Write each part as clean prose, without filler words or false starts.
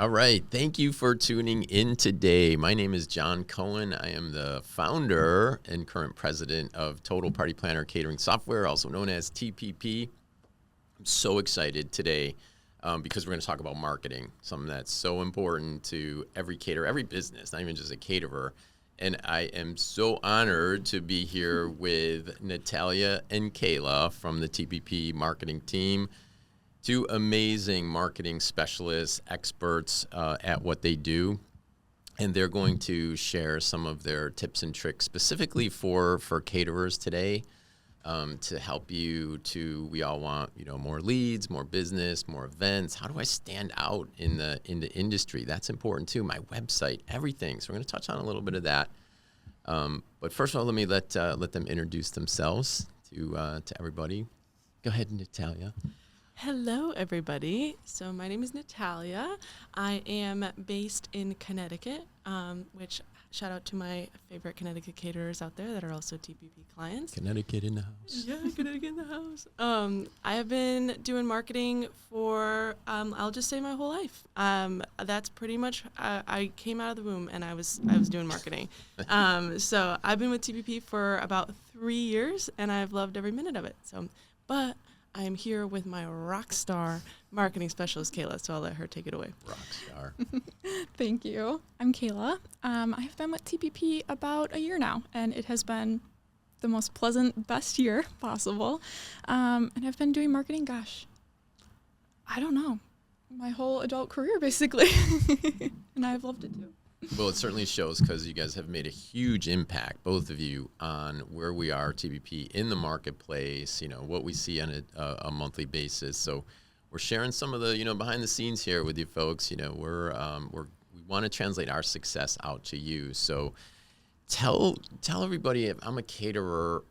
All right. Thank you for tuning in today. My name is John Cohen. I am the founder and current president of Total Party Planner Catering Software, also known as TPP. I'm so excited today because we're going to talk about marketing, something that's so important to every caterer, every business, not even just a caterer. And I am so honored to be here with Natalia and Kayla from the TPP marketing team. Two amazing marketing specialists, experts at what they do, and they're going to share some of their tips and tricks specifically for caterers today to help you to. We all want more leads, more business, more events. How do I stand out in the industry? That's important too. My website, everything. So we're going to touch on a little bit of that. But first of all, let me let them introduce themselves to everybody. Go ahead, Natalia. Hello, everybody. So my name is Natalia. I am based in Connecticut, which shout out to my favorite Connecticut caterers out there that are also TPP clients. Connecticut in the house. Yeah, Connecticut in the house. I have been doing marketing for, I'll just say my whole life. That's pretty much, I came out of the womb and I was doing marketing. So I've been with TPP for about 3 years and I've loved every minute of it. But I am here with my rock star marketing specialist, Kayla, so I'll let her take it away. Rock star. Thank you. I'm Kayla. I have been with TPP about a year now, and it has been the most pleasant, best year possible. And I've been doing marketing, I don't know, my whole adult career, basically. And I've loved it, too. Well, it certainly shows because you guys have made a huge impact, both of you, on where we are, TPP, in the marketplace, what we see on a monthly basis. So we're sharing some of the, behind the scenes here with you folks. We want to translate our success out to you. So tell everybody, if I'm a caterer,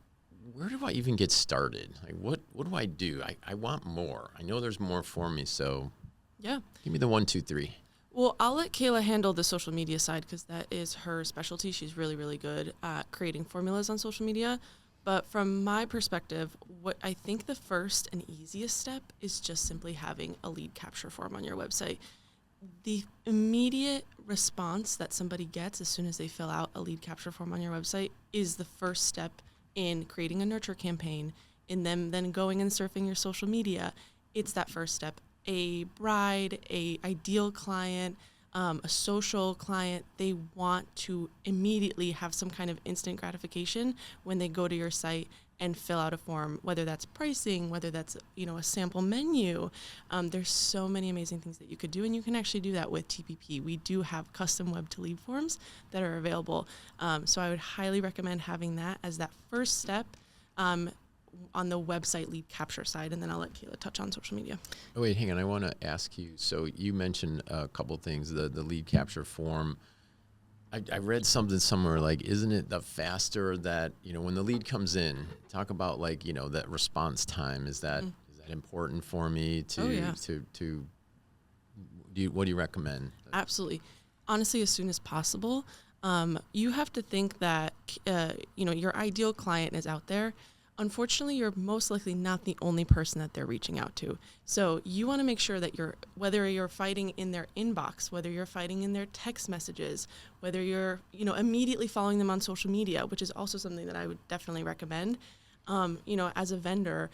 where do I even get started? Like, what do I do? I want more. I know there's more for me. So yeah, give me the 1, 2, 3. Well, I'll let Kayla handle the social media side because that is her specialty. She's really, really good at creating formulas on social media. But from my perspective, what I think the first and easiest step is just simply having a lead capture form on your website. The immediate response that somebody gets as soon as they fill out a lead capture form on your website is the first step in creating a nurture campaign, in them then going and surfing your social media. It's that first step. A bride, a ideal client, a social client, they want to immediately have some kind of instant gratification when they go to your site and fill out a form, whether that's pricing, whether that's a sample menu. There's so many amazing things that you could do, and you can actually do that with TPP. We do have custom web to lead forms that are available. So I would highly recommend having that as that first step on the website lead capture side, and then I'll let Kayla touch on social media. Oh, wait, hang on. I want to ask you. So you mentioned a couple things, the lead capture form. I read something somewhere like, isn't it the faster that, when the lead comes in, talk about like, that response time. Is that important for me to, what do you recommend? Absolutely. Honestly, as soon as possible. You have to think that, your ideal client is out there. Unfortunately, you're most likely not the only person that they're reaching out to. So you want to make sure that whether you're fighting in their inbox, whether you're fighting in their text messages, whether you're, immediately following them on social media, which is also something that I would definitely recommend. As a vendor,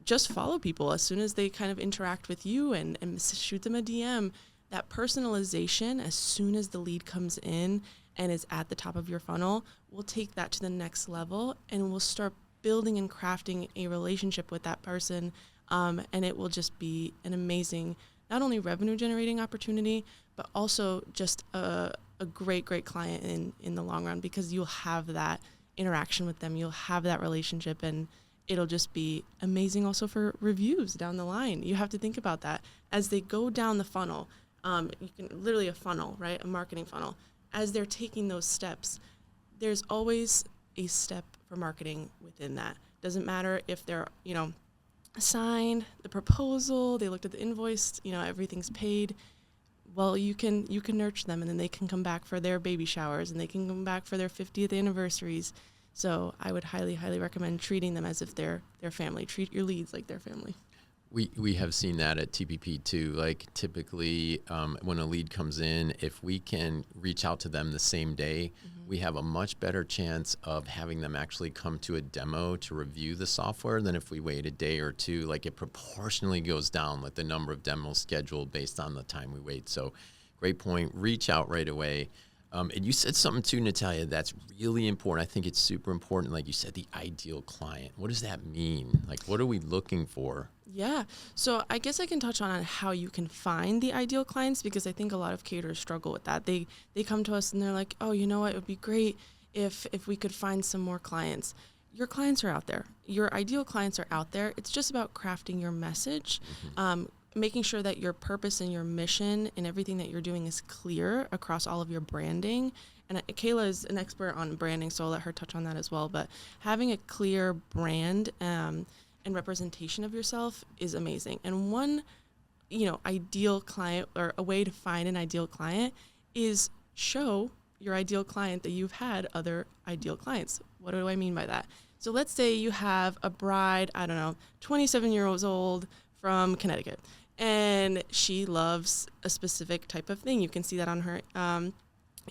just follow people as soon as they kind of interact with you and shoot them a DM. That personalization, as soon as the lead comes in and is at the top of your funnel, we'll take that to the next level and we'll start building and crafting a relationship with that person. And it will just be an amazing, not only revenue generating opportunity, but also just a great client in the long run, because you'll have that interaction with them. You'll have that relationship, and it'll just be amazing also for reviews down the line. You have to think about that as they go down the funnel. You can literally a funnel, right? A marketing funnel. As they're taking those steps, there's always a step for marketing within that. Doesn't matter if they're, signed the proposal, they looked at the invoice, everything's paid. Well, you can nurture them, and then they can come back for their baby showers, and they can come back for their 50th anniversaries. So I would highly, highly recommend treating them as if they're their family. Treat your leads like their family. We have seen that at TPP too. Like typically when a lead comes in, if we can reach out to them the same day, we have a much better chance of having them actually come to a demo to review the software than if we wait a day or two. Like it proportionally goes down, like the number of demos scheduled based on the time we wait. So great point. Reach out right away. And you said something too, Natalia, that's really important. I think it's super important. Like you said, the ideal client. What does that mean? Like, what are we looking for? Yeah. So I guess I can touch on how you can find the ideal clients, because I think a lot of caterers struggle with that. They come to us and they're like, oh, you know what? It would be great if we could find some more clients. Your clients are out there. Your ideal clients are out there. It's just about crafting your message, making sure that your purpose and your mission and everything that you're doing is clear across all of your branding. And Kayla is an expert on branding, so I'll let her touch on that as well. But having a clear brand and representation of yourself is amazing. And one, ideal client, or a way to find an ideal client, is show your ideal client that you've had other ideal clients. What do I mean by that? So let's say you have a bride, 27 years old from Connecticut, and she loves a specific type of thing. You can see that on her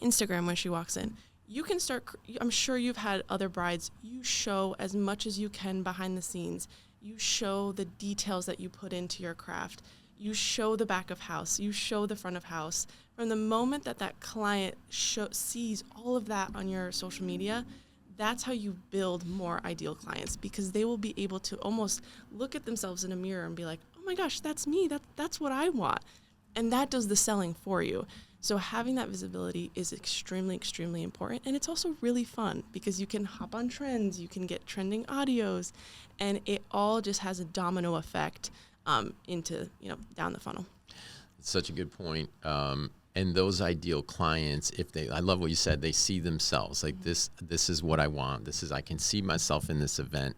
Instagram when she walks in. You can start, I'm sure you've had other brides, you show as much as you can behind the scenes. You show the details that you put into your craft. You show the back of house. You show the front of house. From the moment that client sees all of that on your social media, that's how you build more ideal clients, because they will be able to almost look at themselves in a mirror and be like, oh my gosh, that's me. That's what I want. And that does the selling for you. So having that visibility is extremely, extremely important. And it's also really fun because you can hop on trends, you can get trending audios, and it all just has a domino effect into, down the funnel. It's such a good point. And those ideal clients, I love what you said, they see themselves like this is what I want. I can see myself in this event.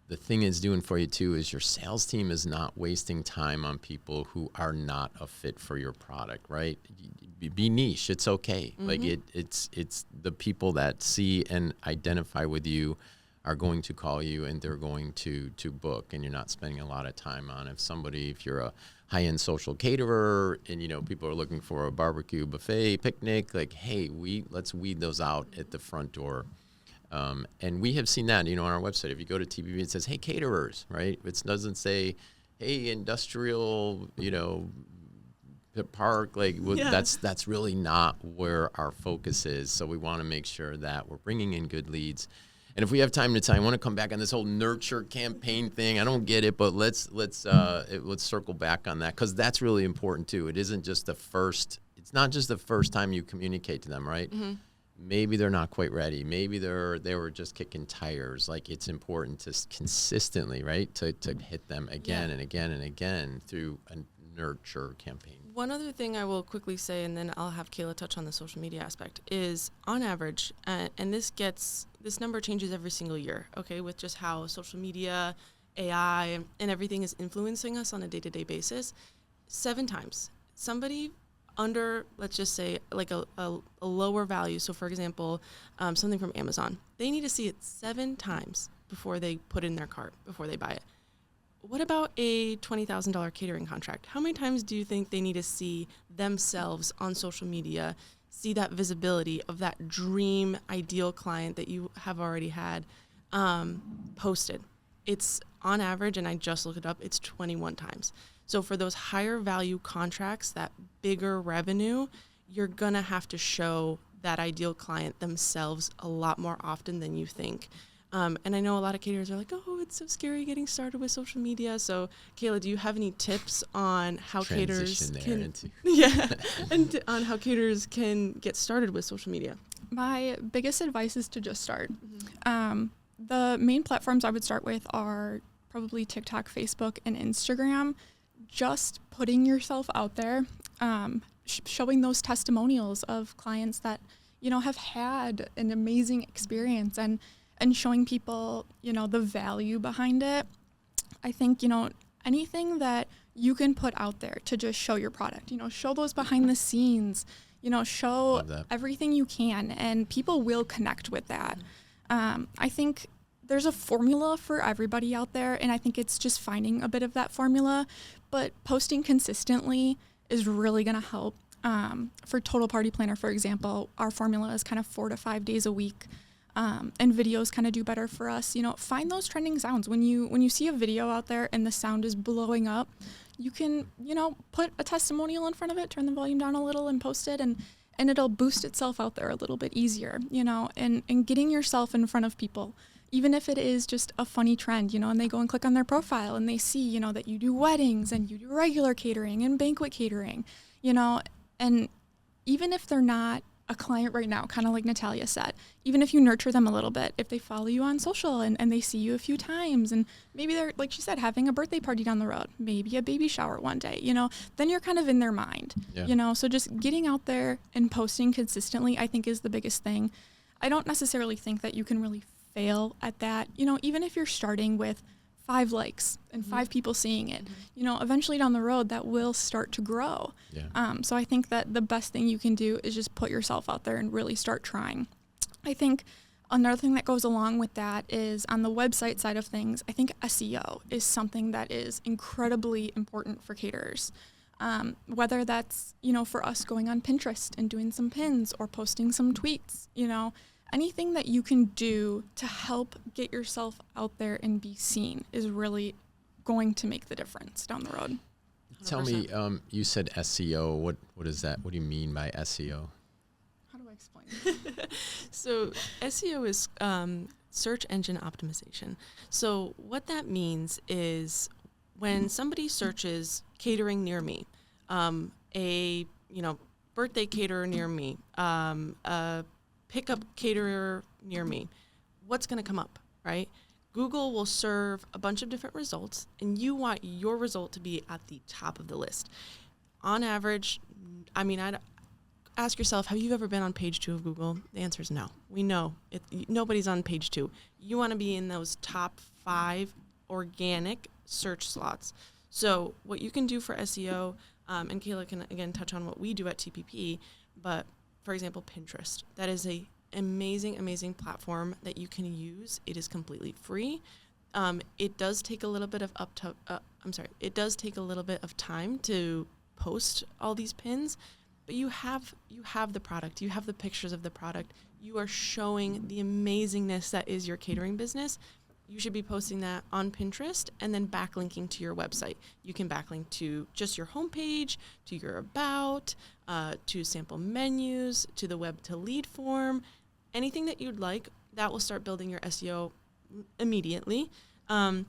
The thing it's doing for you too is your sales team is not wasting time on people who are not a fit for your product, right? Be niche. It's okay. Like it's the people that see and identify with you are going to call you and they're going to book, and you're not spending a lot of time on if you're a high-end social caterer and people are looking for a barbecue buffet picnic, like, hey, let's weed those out at the front door. And we have seen that, on our website. If you go to TPP, it says, hey, caterers, right? It doesn't say, hey, industrial, park. Like, that's really not where our focus is. So we want to make sure that we're bringing in good leads. And if we have time to time, I want to come back on this whole nurture campaign thing. I don't get it, but let's circle back on that, because that's really important too. It's not just the first time you communicate to them, right? Mm-hmm. Maybe they're not quite ready. Maybe they were just kicking tires. Like, it's important to consistently, right, to hit them again and again and again through a nurture campaign. One other thing I will quickly say, and then I'll have Kayla touch on the social media aspect, is on average, and this number changes every single year, okay, with just how social media, AI, and everything is influencing us on a day-to-day basis. 7 times. Somebody under, let's just say, like a lower value, so for example, something from Amazon, they need to see it 7 times before they put it in their cart, before they buy it. What about a $20,000 catering contract? How many times do you think they need to see themselves on social media, see that visibility of that dream ideal client that you have already had posted? It's on average, and I just looked it up, it's 21 times. So for those higher value contracts, that bigger revenue, you're going to have to show that ideal client themselves a lot more often than you think. And I know a lot of caterers are like, oh, it's so scary getting started with social media. So, Kayla, do you have any tips on how caterers can and on how caterers can get started with social media? My biggest advice is to just start. The main platforms I would start with are probably TikTok, Facebook, and Instagram. Just putting yourself out there, showing those testimonials of clients that, have had an amazing experience, and showing people, the value behind it. I think, anything that you can put out there to just show your product, show those behind the scenes, show everything you can, and people will connect with that. I think there's a formula for everybody out there, and I think it's just finding a bit of that formula, but posting consistently is really going to help. For Total Party Planner, for example, our formula is kind of 4 to 5 days a week, and videos kind of do better for us. You know, find those trending sounds. When you see a video out there and the sound is blowing up, you can, you know, put a testimonial in front of it, turn the volume down a little and post it, and it'll boost itself out there a little bit easier, you know, and getting yourself in front of people, even if it is just a funny trend, you know, and they go and click on their profile and they see, you know, that you do weddings and you do regular catering and banquet catering, you know, and even if they're not a client right now, kind of like Natalia said, even if you nurture them a little bit, if they follow you on social and they see you a few times, and maybe they're, like she said, having a birthday party down the road, maybe a baby shower one day, you know, then you're kind of in their mind, you know, so just getting out there and posting consistently, I think, is the biggest thing. I don't necessarily think that you can really fail at that, you know, even if you're starting with 5 likes and 5 people seeing it, you know, eventually down the road that will start to grow. So I think that the best thing you can do is just put yourself out there and really start trying. I think another thing that goes along with that is on the website side of things, I think SEO is something that is incredibly important for caterers. Whether that's, you know, for us going on Pinterest and doing some pins or posting some tweets, you know, anything that you can do to help get yourself out there and be seen is really going to make the difference down the road. 100%. Tell me, you said SEO. What is that? What do you mean by SEO? How do I explain? So SEO is search engine optimization. So what that means is when somebody searches catering near me, a, you know, birthday caterer near me, a pickup caterer near me, what's going to come up, right? Google will serve a bunch of different results, and you want your result to be at the top of the list. On average, I mean, I'd ask yourself, have you ever been on page 2 of Google? The answer is no. We know nobody's on page 2. You want to be in those top 5 organic search slots. So what you can do for SEO, and Kayla can again touch on what we do at TPP, but for example, Pinterest. That is a amazing platform that you can use. It is completely free. It does take a little bit of It does take a little bit of time to post all these pins, but you have the product. You have the pictures of the product. You are showing the amazingness that is your catering business. You should be posting that on Pinterest and then backlinking to your website. You can backlink to just your homepage, to your about, to sample menus, to the web to lead form, anything that you'd like. That will start building your SEO immediately. The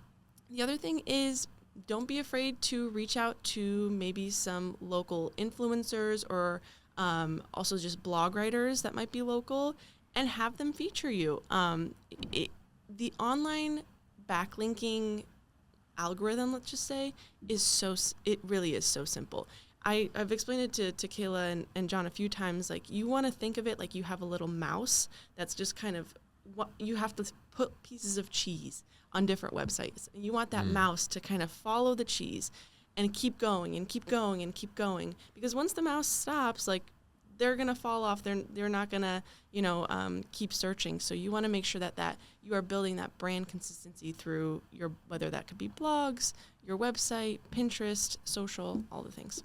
other thing is, don't be afraid to reach out to maybe some local influencers or also just blog writers that might be local and have them feature you. The online backlinking algorithm, let's just say, it really is so simple. I've explained it to Kayla and John a few times. Like, you want to think of it like you have a little mouse that's just kind of what you have to put pieces of cheese on different websites. And you want that mouse to kind of follow the cheese and keep going and keep going and keep going. Because once the mouse stops, like, they're going to fall off. They're not going to, keep searching. So you want to make sure that you are building that brand consistency through your, whether that could be blogs, your website, Pinterest, social, all the things.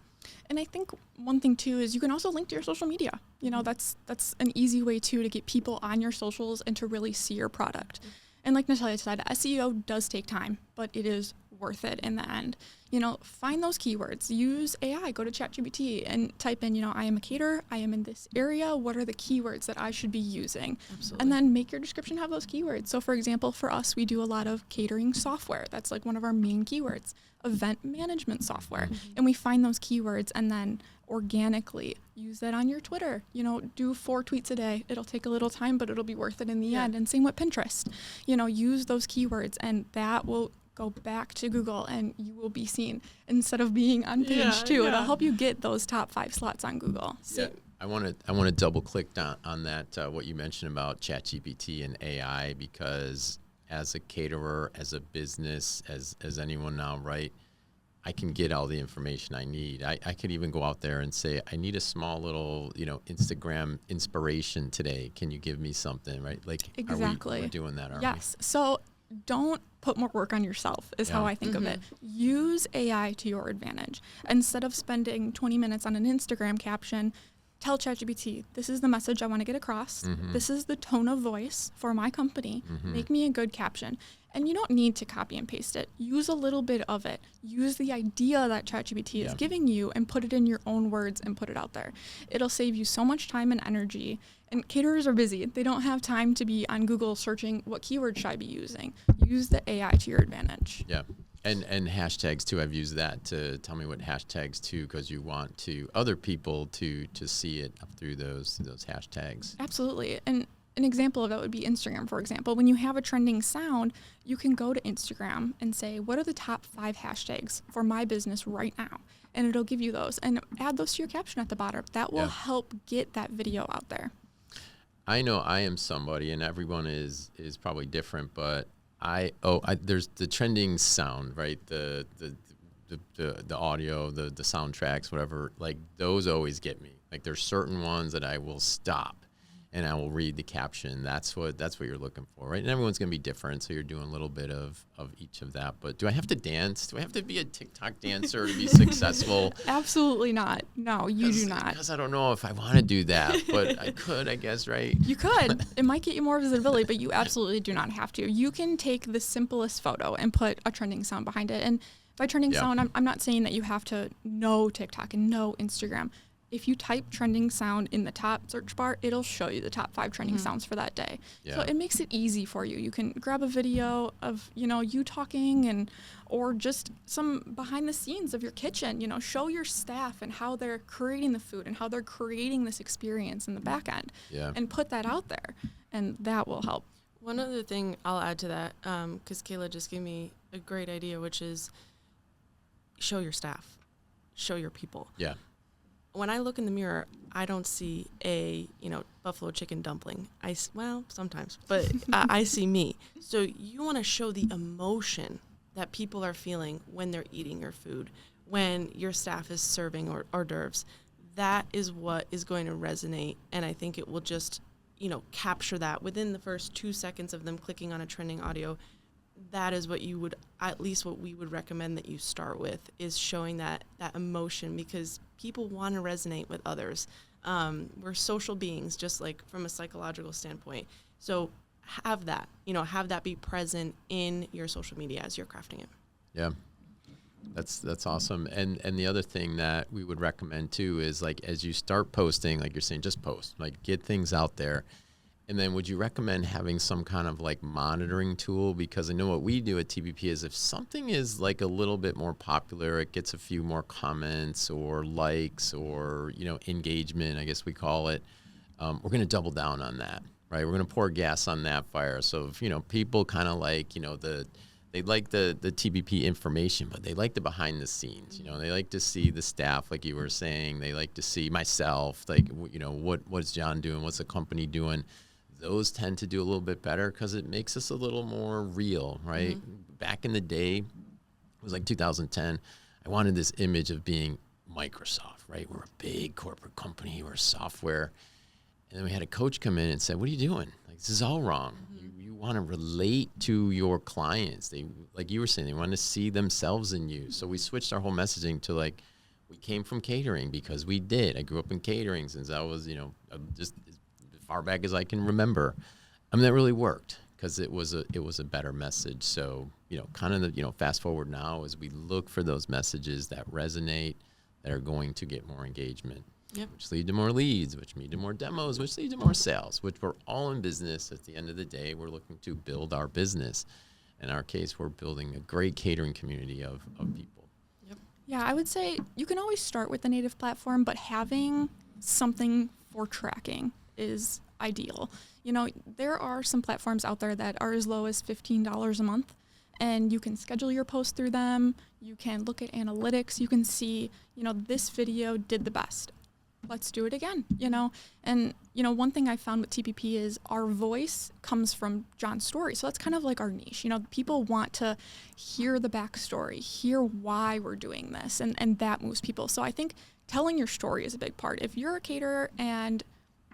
And I think one thing too is you can also link to your social media. You know, that's an easy way too to get people on your socials and to really see your product. And like Natalia said, SEO does take time, but it is worth it in the end. You know, find those keywords, use AI, go to ChatGPT and type in, I am a caterer, I am in this area, what are the keywords that I should be using? Absolutely. And then make your description have those keywords. So for example, for us, we do a lot of catering software. That's like one of our main keywords, event management software. And we find those keywords and then organically use that on your Twitter. Do 4 tweets a day. It'll take a little time, but it'll be worth it in the end. And same with Pinterest. Use those keywords and that will go back to Google and you will be seen instead of being on page 2. It'll help you get those top 5 slots on Google. Yeah, I want to double click on that, what you mentioned about ChatGPT and AI, because as a caterer, as a business, as anyone now, right, I can get all the information I need. I could even go out there and say, I need a small little, Instagram inspiration today. Can you give me something, right? Like, Exactly. we're doing that, aren't Yes. So don't put more work on yourself is how I think of it. Use AI to your advantage. Instead of spending 20 minutes on an Instagram caption, tell ChatGPT, this is the message I want to get across. This is the tone of voice for my company. Make me a good caption. And you don't need to copy and paste it. Use a little bit of it. Use the idea that ChatGPT is giving you and put it in your own words and put it out there. It'll save you so much time and energy. And caterers are busy. They don't have time to be on Google searching what keywords should I be using. Use the AI to your advantage. Yeah. And hashtags too. I've used that to tell me what hashtags too, because you want to other people to see it up through those hashtags. Absolutely. And an example of that would be Instagram, for example. When you have a trending sound, you can go to Instagram and say, what are the top 5 hashtags for my business right now? And it'll give you those and add those to your caption at the bottom. That will help get that video out there. I know I am somebody, and everyone is probably different, but there's the trending sound, right? The audio, the soundtracks, whatever, like those always get me. Like there's certain ones that I will stop and I will read the caption. That's what you're looking for, right? And everyone's going to be different, so you're doing a little bit of each of that. But do I have to dance? Do I have to be a TikTok dancer to be successful? Absolutely not. No, you do not. Because I don't know if I want to do that, but I could, I guess, right? You could. It might get you more visibility, but you absolutely do not have to. You can take the simplest photo and put a trending sound behind it. And by trending sound, I'm not saying that you have to know TikTok and know Instagram. If you type trending sound in the top search bar, it'll show you the top 5 trending sounds for that day. Yeah. So it makes it easy for you. You can grab a video of, you talking or just some behind the scenes of your kitchen, show your staff and how they're creating the food and how they're creating this experience in the back end and put that out there. And that will help. One other thing I'll add to that, because Kayla just gave me a great idea, which is show your staff, show your people. Yeah. When I look in the mirror, I don't see a, buffalo chicken dumpling. Sometimes, but I see me. So you want to show the emotion that people are feeling when they're eating your food, when your staff is serving hors d'oeuvres. That is what is going to resonate, and I think it will just, capture that within the first 2 seconds of them clicking on a trending audio. That is what what we would recommend that you start with, is showing that emotion, because people want to resonate with others. We're social beings, just like from a psychological standpoint. So have that be present in your social media as you're crafting it. Yeah. That's awesome. And the other thing that we would recommend too is, like, as you start posting, like you're saying, just post, like get things out there. And then would you recommend having some kind of like monitoring tool? Because I know what we do at TPP is, if something is like a little bit more popular, it gets a few more comments or likes or, engagement, I guess we call it. We're going to double down on that, right? We're going to pour gas on that fire. So if, people kind of like, they like the TPP information, but they like the behind the scenes. They like to see the staff, like you were saying. They like to see myself, like, what's John doing? What's the company doing? Those tend to do a little bit better because it makes us a little more real, right? Back in the day, it was like 2010. I wanted this image of being Microsoft, right? We're a big corporate company. We're software. And then we had a coach come in and said, what are you doing? Like, this is all wrong. You want to relate to your clients. They, like you were saying, they want to see themselves in you. So we switched our whole messaging to, like, we came from catering because we did. I grew up in catering since I was, just as far back as I can remember. I mean, that really worked because it was a better message. So, kind of fast forward now as we look for those messages that resonate, that are going to get more engagement. Yep. Which lead to more leads, which lead to more demos, which lead to more sales, which we're all in business. At the end of the day, we're looking to build our business. In our case, we're building a great catering community of people. Yep. Yeah, I would say you can always start with the native platform, but having something for tracking is ideal. There are some platforms out there that are as low as $15 a month, and you can schedule your posts through them. You can look at analytics. You can see, this video did the best. let's do it again, you know? And, you know, one thing I found with TPP is our voice comes from John's story. So that's kind of like our niche. You know, people want to hear the backstory, hear why we're doing this, and that moves people. So I think telling your story is a big part. If you're a caterer and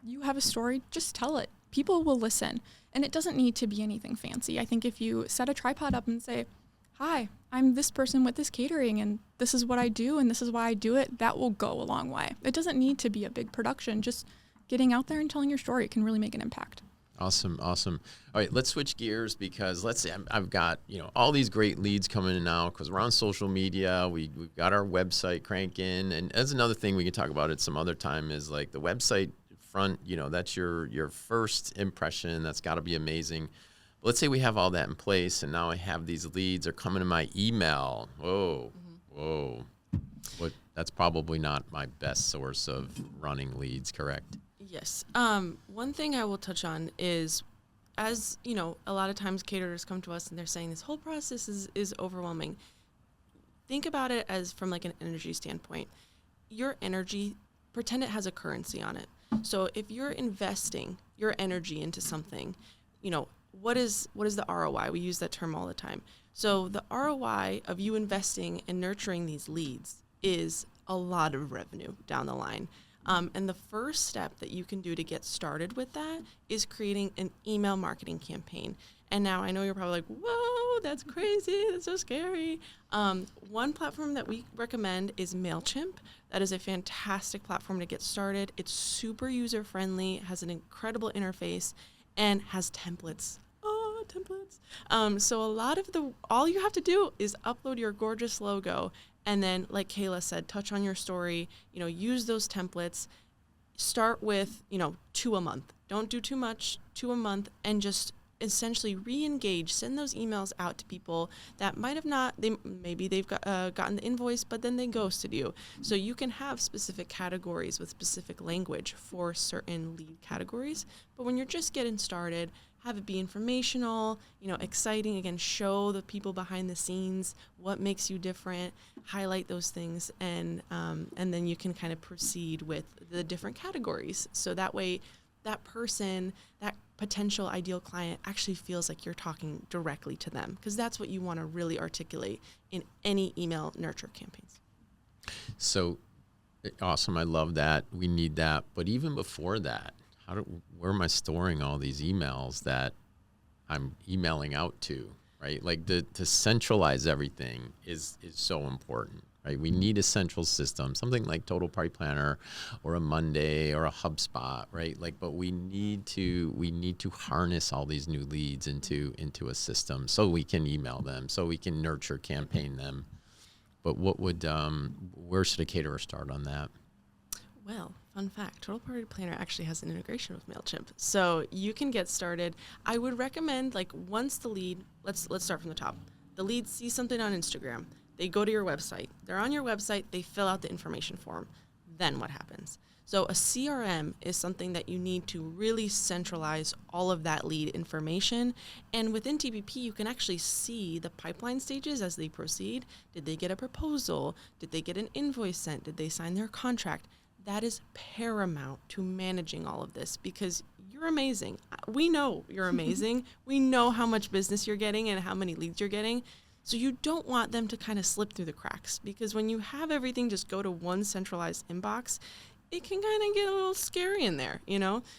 you have a story, just tell it. People will listen. And it doesn't need to be anything fancy. I think if you set a tripod up and say, hi, I'm this person with this catering, and this is what I do, and this is why I do it, that will go a long way. It doesn't need to be a big production. Just getting out there and telling your story can really make an impact. Awesome. All right, let's switch gears, because let's say I've got, all these great leads coming in now because we're on social media. We've got our website cranking, and that's another thing we can talk about at some other time is like the website front. That's your first impression. That's got to be amazing. Let's say we have all that in place, and now I have these leads are coming to my email. Whoa. That's probably not my best source of running leads, correct? Yes. One thing I will touch on is, as you know, a lot of times caterers come to us and they're saying this whole process is overwhelming. Think about it as from like an energy standpoint. Your energy, pretend it has a currency on it. So if you're investing your energy into something, what is the ROI? We use that term all the time. So the ROI of you investing and nurturing these leads is a lot of revenue down the line. And the first step that you can do to get started with that is creating an email marketing campaign. And now I know you're probably like, whoa, that's crazy. That's so scary. One platform that we recommend is MailChimp. That is a fantastic platform to get started. It's super user-friendly, has an incredible interface, and has templates. Templates. So all you have to do is upload your gorgeous logo, and then, like Kayla said, touch on your story, use those templates. Start with, 2 a month. Don't do too much, 2 a month, and just essentially re-engage, send those emails out to people that might have not, maybe they've gotten the invoice, but then they ghosted you. So you can have specific categories with specific language for certain lead categories. But when you're just getting started, have it be informational, exciting. Again, show the people behind the scenes what makes you different, highlight those things, and then you can kind of proceed with the different categories. So that way, that person, that potential ideal client actually feels like you're talking directly to them, because that's what you want to really articulate in any email nurture campaigns. So awesome. I love that. We need that. But even before that, where am I storing all these emails that I'm emailing out to, right? Like to centralize everything is so important, right? We need a central system, something like Total Party Planner or a Monday or a HubSpot, right? But we need to harness all these new leads into a system so we can email them, so we can nurture campaign them. But where should a caterer start on that? Well, fun fact, Total Party Planner actually has an integration with MailChimp. So you can get started. I would recommend, once the lead, let's start from the top. The lead sees something on Instagram. They go to your website. They're on your website. They fill out the information form. Then what happens? So a CRM is something that you need to really centralize all of that lead information. And within TPP, you can actually see the pipeline stages as they proceed. Did they get a proposal? Did they get an invoice sent? Did they sign their contract? That is paramount to managing all of this, because you're amazing. We know you're amazing. We know how much business you're getting and how many leads you're getting. So you don't want them to kind of slip through the cracks, because when you have everything just go to one centralized inbox, it can kind of get a little scary in there,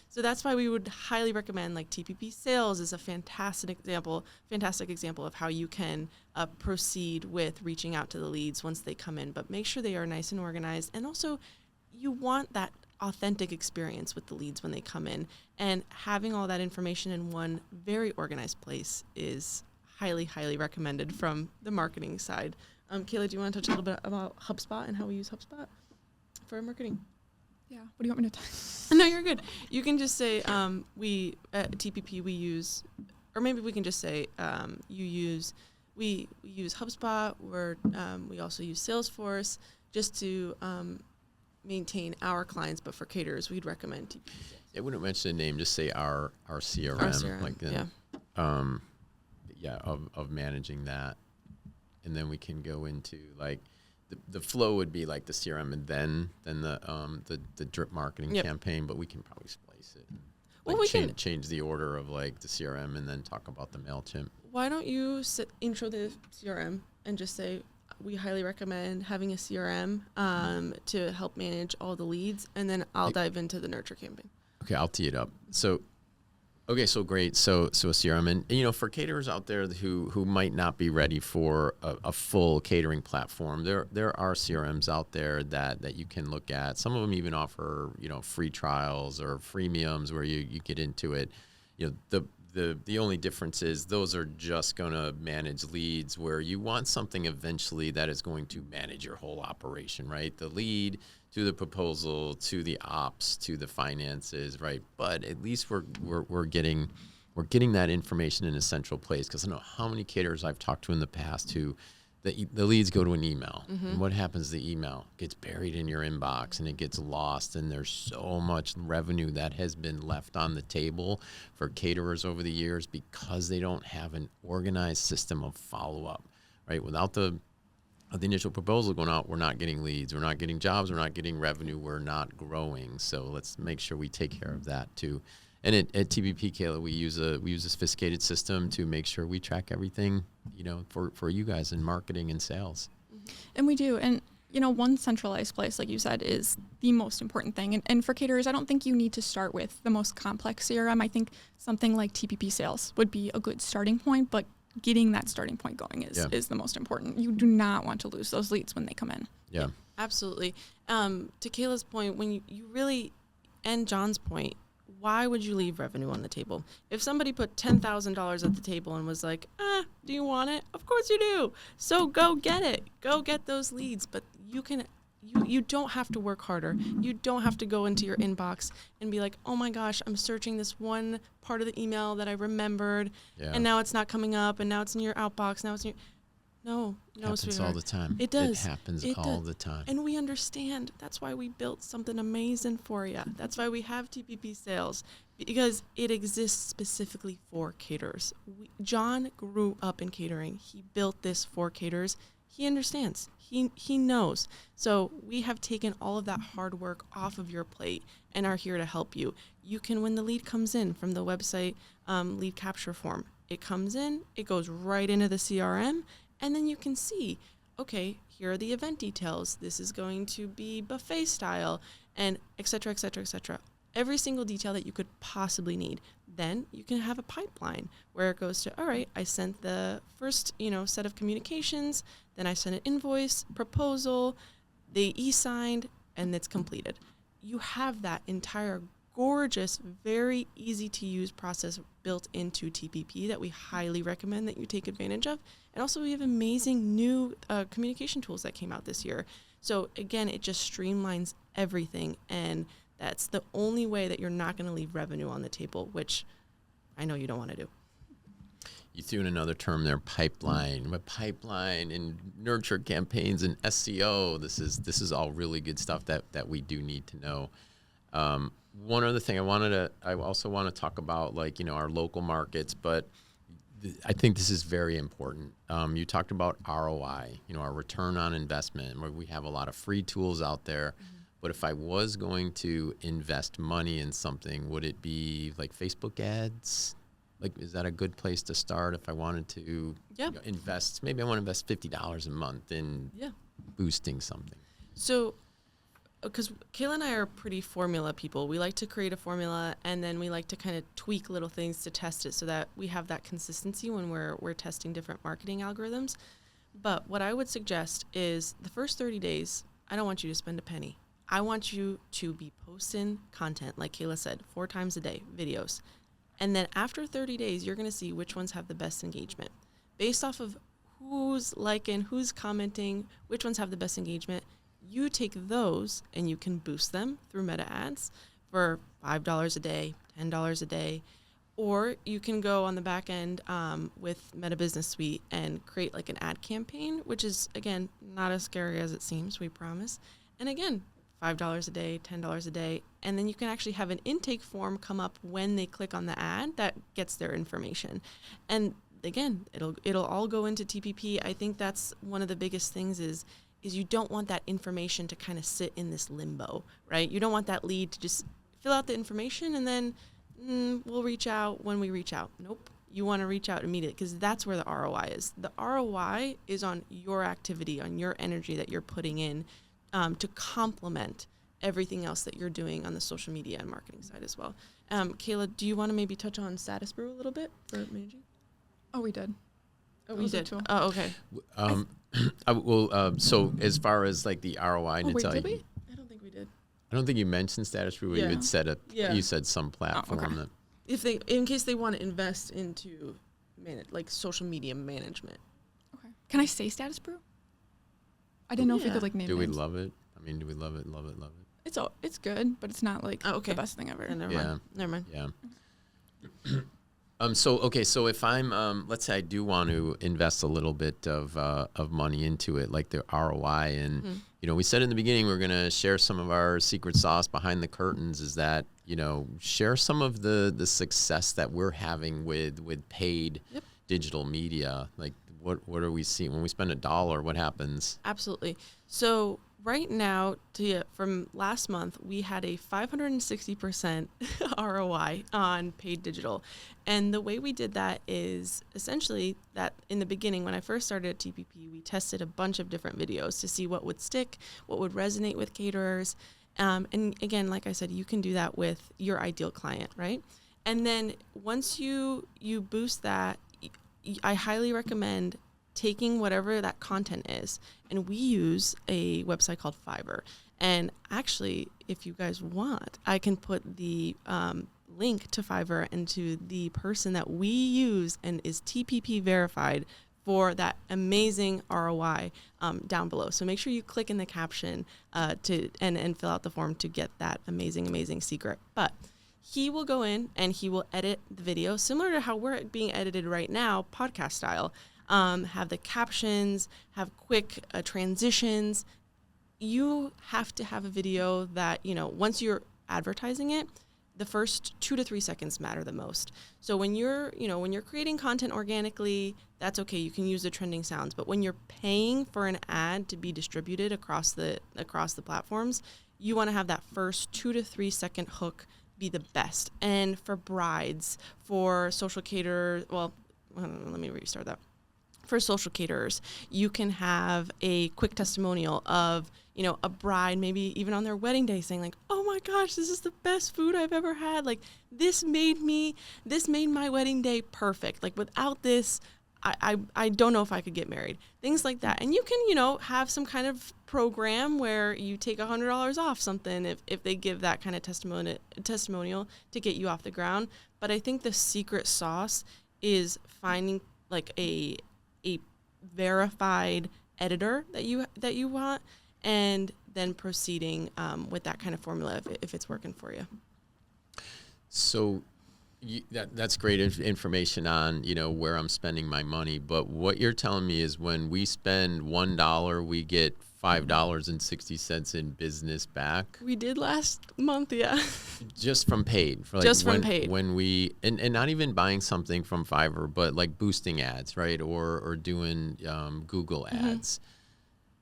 So that's why we would highly recommend TPP Sales is a fantastic example of how you can proceed with reaching out to the leads once they come in. But make sure they are nice and organized, and also you want that authentic experience with the leads when they come in, and having all that information in one very organized place is highly, highly recommended from the marketing side. Kayla, do you want to touch a little bit about HubSpot and how we use HubSpot for marketing? Yeah. What do you want me to talk? No, you're good. You can just say we at TPP we use, or maybe we can just say we use HubSpot, or we also use Salesforce just to maintain our clients, but for caterers, we'd recommend TPP. I wouldn't mention the name, just say our CRM, Our CRM, of managing that. And then we can go into the flow would be like the CRM and then the drip marketing Yep. campaign, but we can probably splice it. Well, Like we can. change the order of like the CRM and then talk about the MailChimp. Why don't you intro the CRM and just say, we highly recommend having a CRM to help manage all the leads, and then I'll dive into the nurture campaign. Okay, I'll tee it up. So great. So a CRM, and you know, for caterers out there who might not be ready for a full catering platform, there are CRMs out there that you can look at. Some of them even offer, you know, free trials or freemiums where you get into it. You know, the only difference is those are just going to manage leads, where you want something eventually that is going to manage your whole operation, right? The lead to the proposal, to the ops, to the finances, right? But at least we're getting that information in a central place, because I know how many caterers I've talked to in the past who the leads go to an email. And what happens? The email gets buried in your inbox and it gets lost, and there's so much revenue that has been left on the table for caterers over the years because they don't have an organized system of follow-up, right? Without the initial proposal going out, we're not getting leads, we're not getting jobs, we're not getting revenue, we're not growing. So let's make sure we take care of that too. And at TPP, Kayla, we use a sophisticated system to make sure we track everything, you know, for you guys in marketing and sales. And we do. And, you know, one centralized place, like you said, is the most important thing. And for caterers, I don't think you need to start with the most complex CRM. I think something like TPP sales would be a good starting point, but getting that starting point going is the most important. You do not want to lose those leads when they come in. Yeah. Absolutely. To Kayla's point, when you really, and John's point, why would you leave revenue on the table? If somebody put $10,000 at the table and was like, do you want it? Of course you do. So go get it. Go get those leads. But you don't have to work harder. You don't have to go into your inbox and be like, oh my gosh, I'm searching this one part of the email that I remembered, and now it's not coming up, and now it's in your outbox. Now it's in your... No, happens sweetheart. all the time. It does. It happens all the time. And we understand. That's why we built something amazing for you. That's why we have TPP sales, because it exists specifically for caterers. John grew up in catering. He built this for caterers. He understands. He knows. So we have taken all of that hard work off of your plate and are here to help you. You can, when the lead comes in from the website lead capture form, it comes in, it goes right into the CRM, and then you can see, okay, here are the event details. This is going to be buffet style, and et cetera, et cetera, et cetera. Every single detail that you could possibly need. Then you can have a pipeline where it goes to, all right, I sent the first, set of communications, then I sent an invoice, proposal, they e-signed, and it's completed. You have that entire gorgeous, very easy to use process built into TPP that we highly recommend that you take advantage of. And also we have amazing new communication tools that came out this year. So again, it just streamlines everything, and that's the only way that you're not going to leave revenue on the table, which I know you don't want to do. You threw in another term there, pipeline. But pipeline and nurture campaigns and SEO. This is all really good stuff that we do need to know. One other thing I also want to talk about, our local markets, but I think this is very important. You talked about ROI, our return on investment, where we have a lot of free tools out there. Mm-hmm. But if I was going to invest money in something, would it be like Facebook ads? Is that a good place to start if I wanted to invest? Maybe I want to invest $50 a month in boosting something. So, because Kayla and I are pretty formula people. We like to create a formula, and then we like to kind of tweak little things to test it so that we have that consistency when we're testing different marketing algorithms. But what I would suggest is the first 30 days, I don't want you to spend a penny. I want you to be posting content, like Kayla said, 4 times a day, videos. And then after 30 days, you're going to see which ones have the best engagement. Based off of who's liking, who's commenting, which ones have the best engagement, you take those and you can boost them through meta ads for $5 a day, $10 a day, or you can go on the back end with Meta Business Suite and create like an ad campaign, which is, again, not as scary as it seems, we promise. And again, $5 a day, $10 a day, and then you can actually have an intake form come up when they click on the ad that gets their information. And again, it'll all go into TPP. I think that's one of the biggest things is is you don't want that information to kind of sit in this limbo, right? You don't want that lead to just fill out the information and then we'll reach out when we reach out. Nope. You want to reach out immediately because that's where the ROI is. The ROI is on your activity, on your energy that you're putting in to complement everything else that you're doing on the social media and marketing side as well. Kayla, do you want to maybe touch on Status Brew a little bit for managing? Oh, we did. Oh, we did. Oh, okay. So as far as like the ROI, Natalia, did we? I don't think we did. I don't think you mentioned Status Brew. You had said you said some platform okay. that. If they, in case they want to invest into like social media management. Okay. Can I say Status Brew? I didn't know if we could like name Do we names. love it? I mean, do we love it? Love it? Love it? It's good, but it's not like the best thing ever. Never Yeah. mind. Never mind. Yeah. So if I'm, let's say I do want to invest a little bit of money into it, like the ROI, and we said in the beginning we're going to share some of our secret sauce behind the curtains. Is that share some of the success that we're having with paid digital media? Like what are we seeing when we spend $1? What happens? Absolutely. So right now, from last month, we had a 560% ROI on paid digital. And the way we did that is essentially that in the beginning, when I first started at TPP, we tested a bunch of different videos to see what would stick, what would resonate with caterers. And again, like I said, you can do that with your ideal client, right? And then once you boost that, I highly recommend taking whatever that content is. And we use a website called Fiverr. And actually, if you guys want, I can put the link to Fiverr and to the person that we use and is TPP verified for that amazing ROI down below. So make sure you click in the caption and fill out the form to get that amazing secret. But he will go in and he will edit the video similar to how we're being edited right now, podcast style. Have the captions, have quick transitions. You have to have a video that, once you're advertising it, the first 2 to 3 seconds matter the most. So when you're creating content organically, that's okay. You can use the trending sounds. But when you're paying for an ad to be distributed across the platforms, you want to have that first 2 to 3 second hook be the best. And for brides, for social caterers, let me restart that. For social caterers, you can have a quick testimonial of, a bride maybe even on their wedding day saying like, oh my gosh, this is the best food I've ever had. Like this made my wedding day perfect. Like without this, I don't know if I could get married. Things like that. And you can, have some kind of program where you take $100 off something if they give that kind of testimonial to get you off the ground. But I think the secret sauce is finding like a verified editor that you want, and then proceeding with that kind of formula if it's working for you. So that's great information on where I'm spending my money. But what you're telling me is when we spend $1, we get $5.60 in business back. We did last month, yeah. Just from paid. From paid. When we and not even buying something from Fiverr, but like boosting ads, right? Or doing Google ads.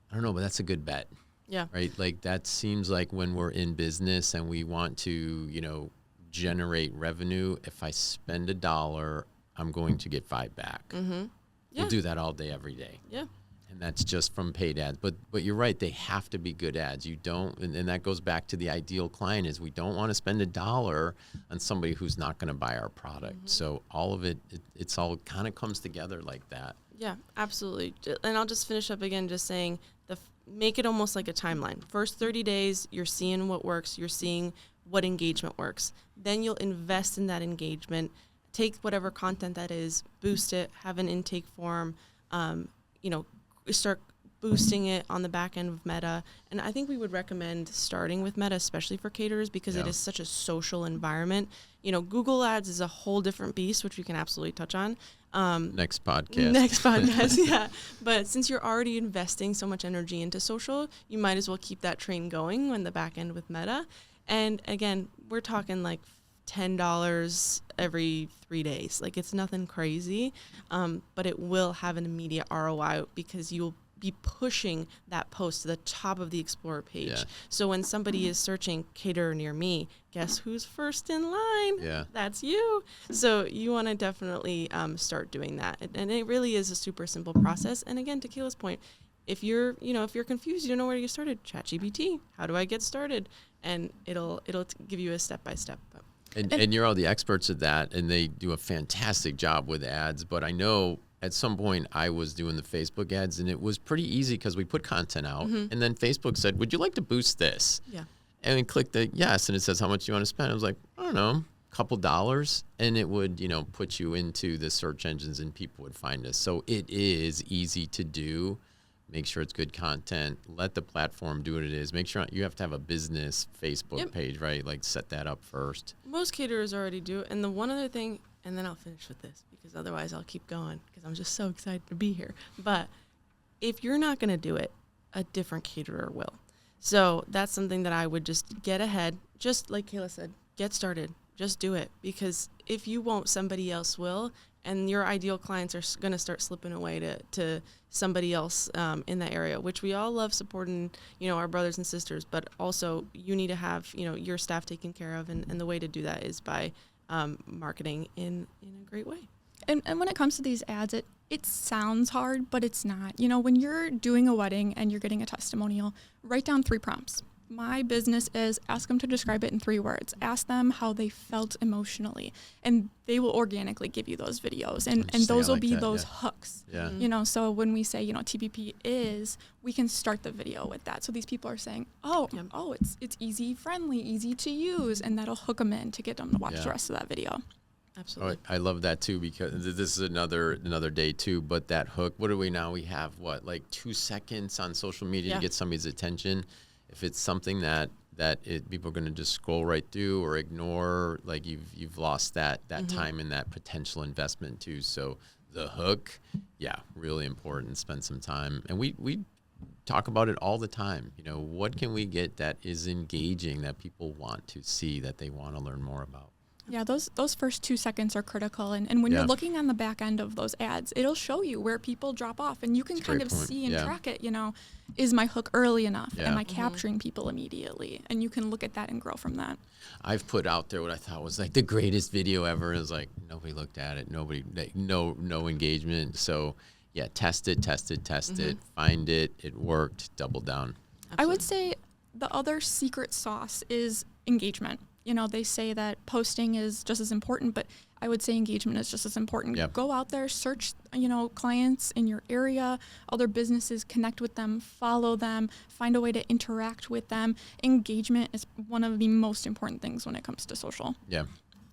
I don't know, but that's a good bet. Yeah. Right? Like that seems like when we're in business and we want to, generate revenue, if I spend $1, I'm going to get $5 back. Mm-hmm. Yeah. We'll do that all day, every day. Yeah. And that's just from paid ads. But you're right, they have to be good ads. You don't, and that goes back to the ideal client is we don't want to spend $1 on somebody who's not going to buy our product. So all of it's all kind of comes together like that. Yeah, absolutely. And I'll just finish up again just saying make it almost like a timeline. First 30 days, you're seeing what works. You're seeing what engagement works. Then you'll invest in that engagement, take whatever content that is, boost it, have an intake form, start boosting it on the back end of Meta. And I think we would recommend starting with Meta, especially for caterers, because it is such a social environment. Google Ads is a whole different beast, which we can absolutely touch on. Next podcast, yeah. But since you're already investing so much energy into social, you might as well keep that train going on the back end with Meta. And again, we're talking like $10 every 3 days. Like it's nothing crazy, but it will have an immediate ROI because you'll be pushing that post to the top of the Explorer page. Yeah. So when somebody is searching caterer near me, guess who's first in line? Yeah. That's you. So you want to definitely start doing that. And it really is a super simple process. And again, to Kayla's point, if you're confused, you don't know where to get started, ChatGPT, how do I get started? And it'll give you a step-by-step. And you're all the experts at that, and they do a fantastic job with ads. But I know at some point I was doing the Facebook ads, and it was pretty easy because we put content out, and then Facebook said, would you like to boost this? Yeah. And we clicked the yes, and it says how much you want to spend. I was like, I don't know, a couple dollars, and it would, put you into the search engines, and people would find us. So it is easy to do. Make sure it's good content. Let the platform do what it is. Make sure you have to have a business Facebook page, right? Like set that up first. Most caterers already do. And the one other thing, and then I'll finish with this because otherwise I'll keep going because I'm just so excited to be here. But if you're not going to do it, a different caterer will. So that's something that I would just get ahead. Just like Kayla said, get started. Just do it. Because if you won't, somebody else will. And your ideal clients are going to start slipping away to somebody else in that area, which we all love supporting, our brothers and sisters. But also you need to have, your staff taken care of. And the way to do that is by marketing in a great way. And when it comes to these ads, it sounds hard, but it's not. When you're doing a wedding and you're getting a testimonial, write down 3 prompts. My business is ask them to describe it in 3 words. Ask them how they felt emotionally, and they will organically give you those videos, and those will be those hooks. Yeah. So when we say, TPP is, we can start the video with that. So these people are saying, it's easy, friendly, easy to use, and that'll hook them in to get them to watch the rest of that video. Absolutely. I love that too, because this is another day too, but that hook, what do we now? We have like 2 seconds on social media to get somebody's attention. If it's something that people are going to just scroll right through or ignore, like you've lost that time and that potential investment too. So the hook, really important. Spend some time, and we talk about it all the time. What can we get that is engaging, that people want to see, that they want to learn more about? Yeah, those first 2 seconds are critical. And when you're looking on the back end of those ads, it'll show you where people drop off. And you can kind of see and track it, is my hook early enough? Yeah. Am I capturing people immediately? And you can look at that and grow from that. I've put out there what I thought was like the greatest video ever. It was like nobody looked at it. Nobody, no engagement. So test it, find it. It worked, double down. Absolutely. I would say the other secret sauce is engagement. They say that posting is just as important, but I would say engagement is just as important. Yep. Go out there, search, clients in your area, other businesses, connect with them, follow them, find a way to interact with them. Engagement is one of the most important things when it comes to social. Yeah.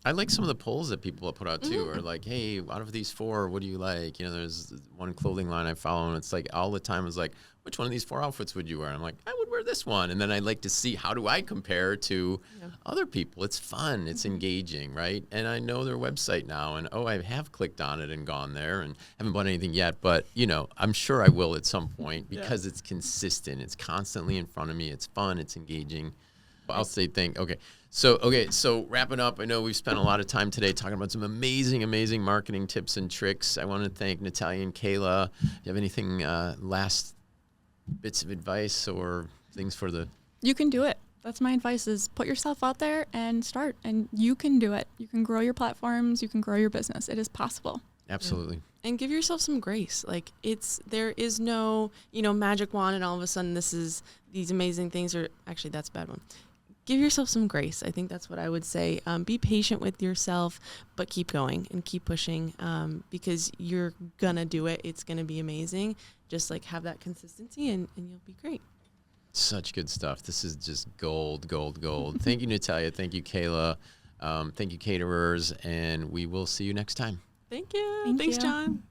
I like some of the polls that people have put out too, or like, hey, out of these 4, what do you like? There's one clothing line I follow, and it's like all the time is like, which one of these 4 outfits would you wear? I'm like, I would wear this one. And then I like to see, how do I compare to other people? It's fun. It's engaging, right? And I know their website now, and I have clicked on it and gone there, and haven't bought anything yet, but I'm sure I will at some point because it's consistent. It's constantly in front of me. It's fun. It's engaging. I'll say So wrapping up, I know we've spent a lot of time today talking about some amazing marketing tips and tricks. I want to thank Natalia and Kayla. Do you have anything, last bits of advice or things for the... You can do it. That's my advice, is put yourself out there and start, and you can do it. You can grow your platforms. You can grow your business. It is possible. Absolutely. Yeah. And give yourself some grace. Like there is no, magic wand and all of a sudden these amazing things are, actually that's a bad one. Give yourself some grace. I think that's what I would say. Be patient with yourself, but keep going and keep pushing because you're going to do it. It's going to be amazing. Just have that consistency and you'll be great. Such good stuff. This is just gold. Thank you, Natalia. Thank you, Kayla. Thank you, caterers. And we will see you next time. Thank you. Thanks, John.